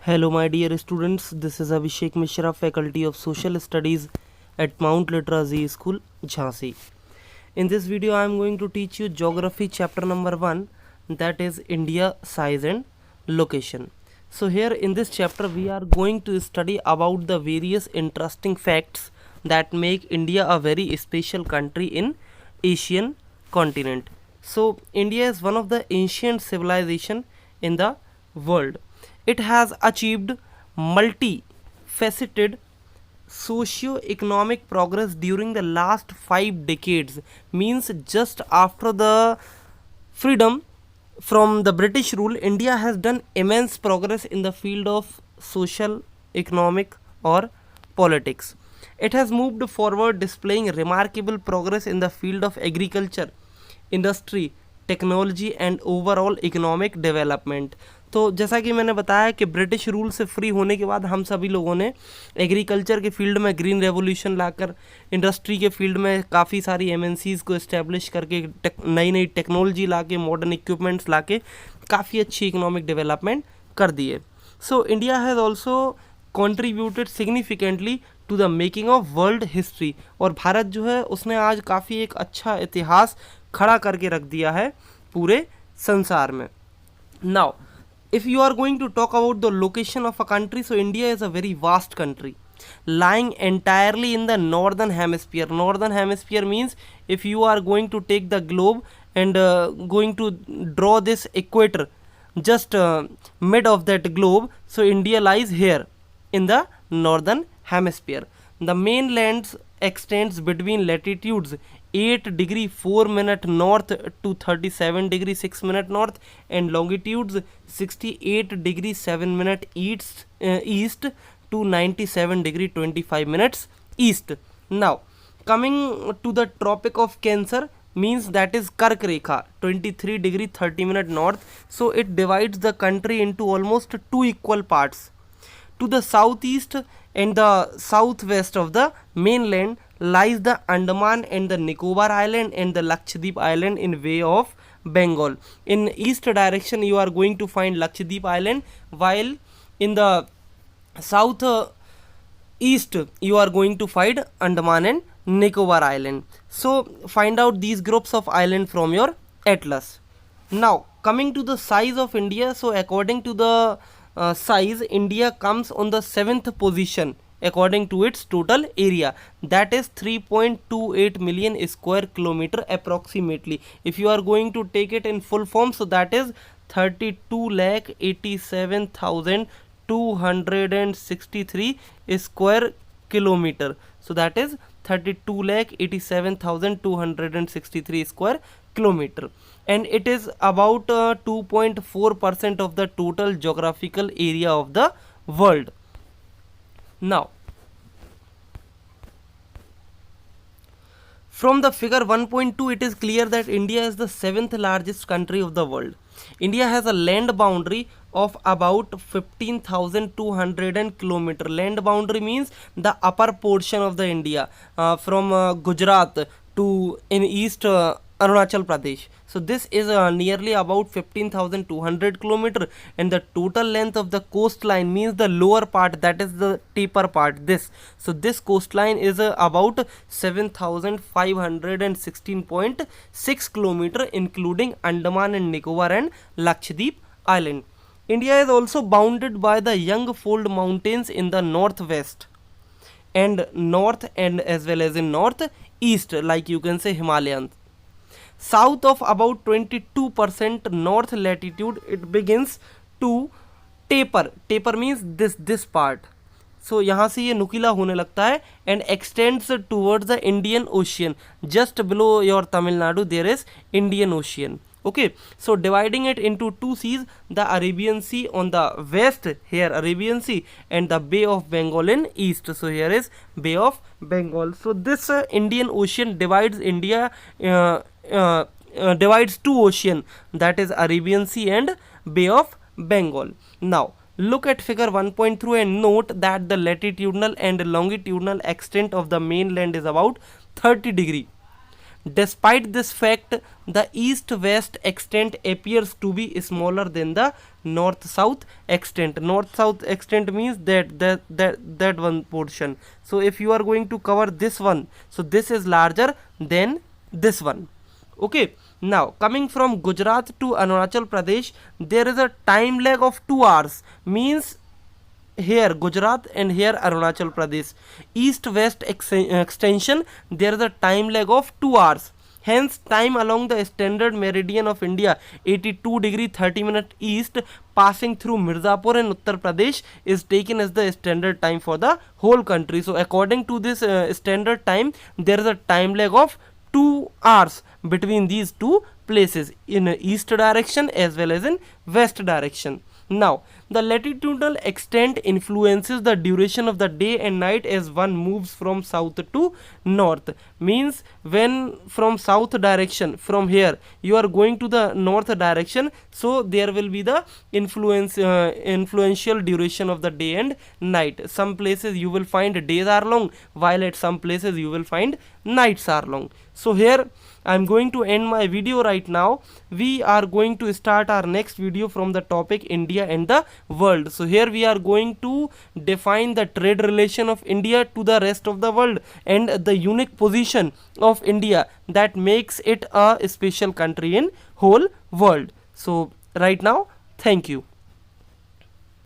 Hello, my dear students. This is Abhishek Mishra, Faculty of Social Studies at Mount Literacy School, Jhansi. In this video, I am going to teach you Geography chapter number 1, that is India, size and location. So here in this chapter, we are going to study about the various interesting facts that make India a very special country in Asian continent. So India is one of the ancient civilization in the world. It has achieved multifaceted socio-economic progress during the last 5 decades, means just after the freedom from the British rule, India has done immense progress in the field of social, economic or politics. It has moved forward, displaying remarkable progress in the field of agriculture, industry, technology and overall economic development. तो जैसा कि मैंने बताया कि British rule से free होने के बाद हम सभी लोगों ने एग्रीकल्चर के फील्ड में ग्रीन रेवोल्यूशन लाकर, इंडस्ट्री के फील्ड में काफ़ी सारी एमएनसीज़ को इस्टेब्लिश करके, नई नई टेक्नोलॉजी लाके, मॉडर्न इक्विपमेंट्स लाके काफ़ी अच्छी इकोनॉमिक डेवलपमेंट कर दिए. So India has also contributed significantly to the making of world history. और भारत जो है उसने आज काफ़ी एक अच्छा इतिहास खड़ा करके रख दिया है पूरे संसार में. Now if you are going to talk about the location of a country, so India is a very vast country lying entirely in the northern hemisphere. Northern hemisphere means if you are going to take the globe and going to draw this equator just mid of that globe, so India lies here in the northern hemisphere. The mainland extends between latitudes 8 degree 4 minute north to 37 degree 6 minute north and longitudes 68 degree 7 minute east to 97 degree 25 minutes east. Now coming to the tropic of Cancer, means that is Kark Rekha, 23 degree 30 minute north. So it divides the country into almost two equal parts. To the southeast and the southwest of the mainland lies the Andaman and the Nicobar Island and the Lakshadweep Island in Bay of Bengal. In east direction you are going to find Lakshadweep Island, while in the south east you are going to find Andaman and Nicobar Island. So find out these groups of island from your atlas. Now coming to the size of India, so according to the size, India comes on the 7th position according to its total area, that is 3.28 million square kilometer approximately. If you are going to take it in full form, so that is 32,87,263 square kilometer. So that is 32,87,263 square kilometer, and it is about 2.4% of the total geographical area of the world. Now from the figure 1.2 it is clear that India is the 7th largest country of the world. India has a land boundary of about 15,200 kilometer. Land boundary means the upper portion of the India, from Gujarat to in east Arunachal Pradesh. So this is nearly about 15,200 kilometer, and the total length of the coastline means the lower part, that is the taper part, this. So this coastline is about 7,516.6 kilometer, including Andaman and Nicobar and Lakshadweep Island. India is also bounded by the Young-Fold Mountains in the northwest and north, and as well as in northeast, like you can say Himalayas. South of about 22% north latitude it begins to taper. Taper means this part. So यहाँ से ये नुकीला होने लगता है and extends towards the Indian Ocean. Just below your Tamil Nadu there is Indian Ocean. Okay, so dividing it into two seas, the Arabian Sea on the west, here Arabian Sea, and the Bay of Bengal in east. So here is Bay of Bengal. So this Indian Ocean divides India, divides two ocean, that is Arabian Sea and Bay of Bengal. Now look at figure 1.3 and note that the latitudinal and longitudinal extent of the mainland is about 30 degree. Despite this fact, the east-west extent appears to be smaller than the north-south extent. North-south extent means that one portion. So if you are going to cover this one, so this is larger than this one. Okay, now coming from Gujarat to Arunachal Pradesh, there is a time lag of 2 hours, means here Gujarat and here Arunachal Pradesh, east west extension, there is a time lag of 2 hours. Hence time along the standard meridian of India, 82 degree 30 minute east, passing through Mirzapur and Uttar Pradesh, is taken as the standard time for the whole country. So according to this standard time, there is a time lag of 2 hours between these two places, in east direction as well as in west direction. Now the latitudinal extent influences the duration of the day and night as one moves from south to north. Means when from south direction, from here you are going to the north direction, so there will be the influential duration of the day and night. Some places you will find days are long, while at some places you will find nights are long. So here I am going to end my video right now. We are going to start our next video from the topic India and the world. So here we are going to define the trade relation of India to the rest of the world and the unique position of India that makes it a special country in whole world. So right now, thank you.